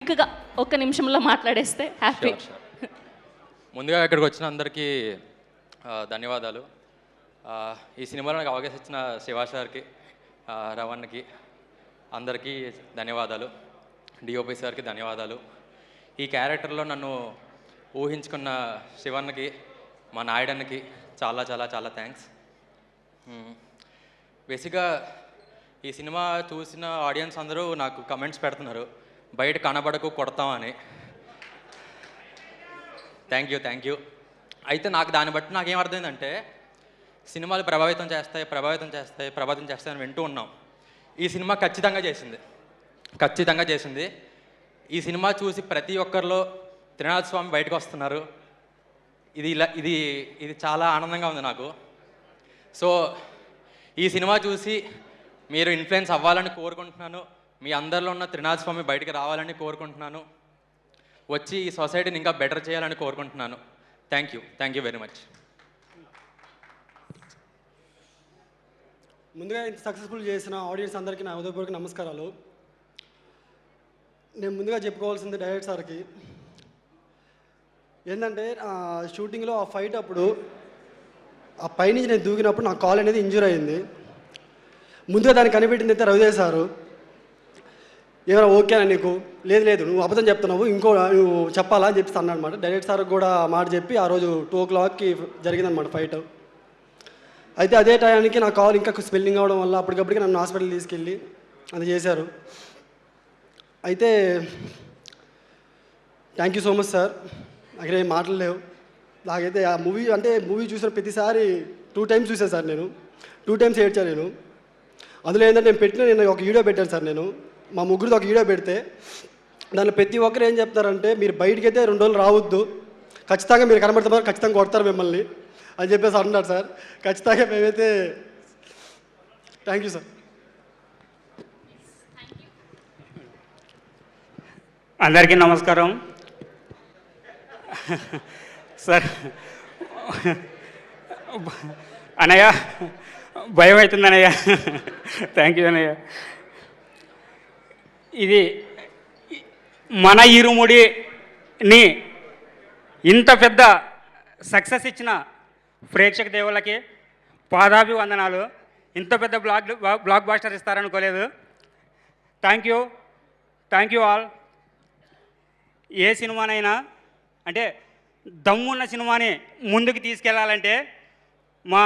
క్విక్గా ఒక్క నిమిషంలో మాట్లాడేస్తే హ్యాపీ. ముందుగా ఇక్కడికి వచ్చిన అందరికీ ధన్యవాదాలు. ఈ సినిమాలో నాకు అవకాశం ఇచ్చిన శివా సార్కి, రవణ్కి అందరికీ ధన్యవాదాలు. డిఓపి సార్కి ధన్యవాదాలు. ఈ క్యారెక్టర్లో నన్ను ఊహించుకున్న శివన్నకి, మా నాయుడన్నకి చాలా చాలా చాలా థ్యాంక్స్. బేసిక్గా ఈ సినిమా చూసిన ఆడియన్స్ అందరూ నాకు కమెంట్స్ పెడుతున్నారు, బయట కనబడకు కొడతామని. Thank you. అయితే నాకు దాన్ని బట్టి నాకేం అర్థమైందంటే, సినిమాలు ప్రభావితం చేస్తాయని వింటూ ఉన్నాం. ఈ సినిమా ఖచ్చితంగా చేసింది. ఈ సినిమా చూసి ప్రతి ఒక్కరిలో త్రినాథ స్వామి బయటకు వస్తున్నారు. ఇది చాలా ఆనందంగా ఉంది నాకు. సో ఈ సినిమా చూసి మీరు ఇన్ఫ్లుయెన్స్ అవ్వాలని కోరుకుంటున్నాను. మీ అందరిలో ఉన్న త్రినాథ స్వామి బయటికి రావాలని కోరుకుంటున్నాను. వచ్చి ఈ సొసైటీని ఇంకా బెటర్ చేయాలని కోరుకుంటున్నాను. Thank you very much. ముందుగా ఇంత సక్సెస్ఫుల్ చేసిన ఆడియన్స్ అందరికీ నా హృదయపూర్వక నమస్కారాలు. నేను ముందుగా చెప్పుకోవాల్సింది డైరెక్టర్ సార్కి. ఏంటంటే షూటింగ్లో ఆ ఫైట్ అప్పుడు ఆ పైనుంచి నేను దూకినప్పుడు నా కాల్ అనేది ఇంజూర్ అయింది. ముందుగా దాన్ని కనిపెట్టింది అయితే రవిదేవ్ సారు. ఏమైనా ఓకేనా నీకు? లేదు నువ్వు అబద్ధం చెప్తున్నావు, నువ్వు చెప్పాలా అని చెప్పి అన్నాడు అనమాట. డైరెక్టర్ సార్కి కూడా మాట చెప్పి ఆ రోజు 2 o'clockకి జరిగిందనమాట ఫైట్. అయితే అదే టైంకి నా కాల్ ఇంకా స్పెల్లింగ్ అవ్వడం వల్ల అప్పటికప్పటికి నన్ను హాస్పిటల్ తీసుకెళ్ళి అది చేశారు. అయితే thank you so much sir. నాకేం మాటలు లేవు. నాకైతే ఆ మూవీ చూసిన ప్రతిసారి 2 times చూసాను సార్. నేను 2 times ఏడ్చాను నేను. అందులో ఏంటంటే నేను ఒక వీడియో పెట్టాను సార్. నేను మా ముగ్గురితో ఒక వీడియో పెడితే దానిలో ప్రతి ఒక్కరు ఏం చెప్తారంటే, మీరు బయటికి అయితే 2 రోజులు రావద్దు, ఖచ్చితంగా మీరు కనబడుతున్నారు, ఖచ్చితంగా కొడతారు మిమ్మల్ని అని చెప్పేసి అంటున్నారు సార్. ఖచ్చితంగా మేమైతే థ్యాంక్ యూ సార్. అందరికీ నమస్కారం సార్. అన్నయ్య భయం అవుతుంది అన్నయ్య. థ్యాంక్ యూ అన్నయ్య. ఇది మన ఇరుముడిని ఇంత పెద్ద సక్సెస్ ఇచ్చిన ప్రేక్షక దేవుళ్ళకి పాదాభివందనాలు. ఇంత పెద్ద బ్లాక్ బాస్టర్ ఇస్తారనుకోలేదు. Thank you all. ఏ సినిమానైనా అంటే దమ్మున్న సినిమాని ముందుకు తీసుకెళ్లాలంటే మా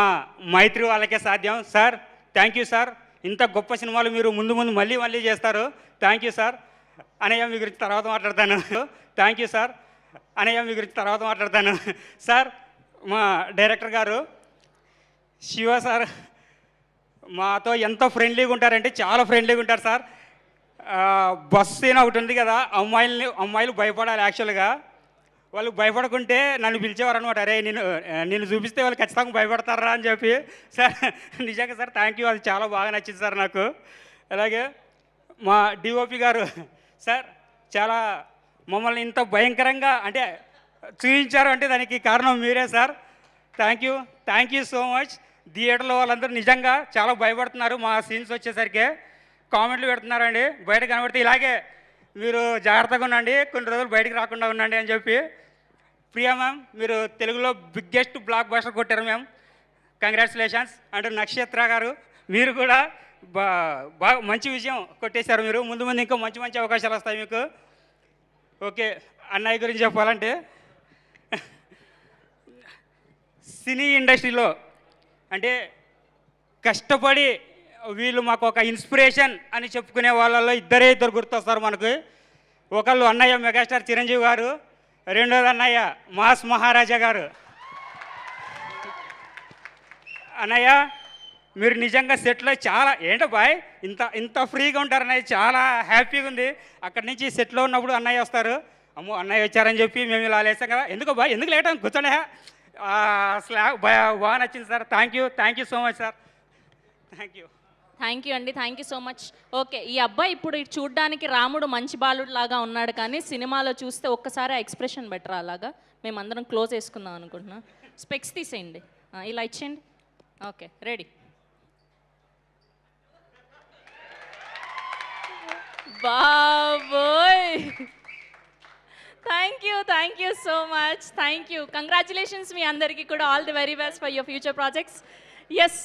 మైత్రి వాళ్ళకే సాధ్యం. Sir thank you sir. ఇంత గొప్ప సినిమాలు మీరు ముందు మళ్ళీ చేస్తారు. Thank you sir. అనయ్య మీ గురించి తర్వాత మాట్లాడతాను. Thank you sir. అనయ్య మీ గురించి తర్వాత మాట్లాడతాను. సార్ మా డైరెక్టర్ గారు శివ సార్ మాతో ఎంత ఫ్రెండ్లీగా ఉంటారంటే చాలా ఫ్రెండ్లీగా ఉంటారు సార్. బస్ సీన్ ఒకటి ఉంది కదా, అమ్మాయిలు భయపడాలి. యాక్చువల్గా వాళ్ళు భయపడకుంటే నన్ను పిలిచేవారు అనమాట. అరే నేను చూపిస్తే వాళ్ళు ఖచ్చితంగా భయపడతారా అని చెప్పి. సార్ నిజంగా సార్ థ్యాంక్ యూ. అది చాలా బాగా నచ్చింది సార్ నాకు. అలాగే మా డిఓపి గారు సార్ చాలా మమ్మల్ని ఇంత భయంకరంగా అంటే చూపించారు అంటే దానికి కారణం మీరే sir. Thank you so much. థియేటర్లో వాళ్ళందరూ నిజంగా చాలా భయపడుతున్నారు. మా సీన్స్ వచ్చేసరికి కామెంట్లు పెడుతున్నారండి, బయట కనబడితే ఇలాగే మీరు జాగ్రత్తగా ఉండండి, కొన్ని రోజులు బయటకు రాకుండా ఉండండి అని చెప్పి. ప్రియా మ్యామ్ మీరు తెలుగులో బిగ్గెస్ట్ బ్లాక్ బాస్టర్ కొట్టారు మ్యామ్. కంగ్రాచులేషన్స్. అండ్ నక్షత్ర గారు మీరు కూడా బాగా మంచి విజయం కొట్టేశారు. మీరు ముందు ఇంకా మంచి అవకాశాలు వస్తాయి మీకు. ఓకే అన్నయ్య గురించి చెప్పాలంటే సినీ ఇండస్ట్రీలో అంటే కష్టపడి వీళ్ళు మాకు ఒక ఇన్స్పిరేషన్ అని చెప్పుకునే వాళ్ళల్లో ఇద్దరు గుర్తొస్తారు మనకు. ఒకళ్ళు అన్నయ్య మెగాస్టార్ చిరంజీవి గారు, రెండోది అన్నయ్య మాస్ మహారాజా గారు. అన్నయ్య మీరు నిజంగా సెట్లో చాలా ఏంటో బాయ్ ఇంత ఫ్రీగా ఉంటారు అన్నయ్య, చాలా హ్యాపీగా ఉంది. అక్కడి నుంచి సెట్లో ఉన్నప్పుడు అన్నయ్య వస్తారు, అమ్మో అన్నయ్య వచ్చారని చెప్పి మేము ఇలా లేసాం కదా, ఎందుకు బాయ్ ఎందుకు లేట్ అని కూర్చోండి. బాగా నచ్చింది sir. Thank you so much sir. Thank you అండి. Thank you so much. Okay ఈ అబ్బాయి ఇప్పుడు చూడ్డానికి రాముడు మంచి బాలుడు లాగా ఉన్నాడు, కానీ సినిమాలో చూస్తే ఒక్కసారి ఎక్స్ప్రెషన్ బెటర్. అలాగా మేమందరం క్లోజ్ వేసుకుందాం అనుకుంటున్నాం. స్పెక్స్ తీసేయండి, ఇలా ఇచ్చేయండి. Okay ready. బాబోయ్ thank you so much. Thank you. Congratulations మీ అందరికీ కూడా. All the very best for your future projects. Yes.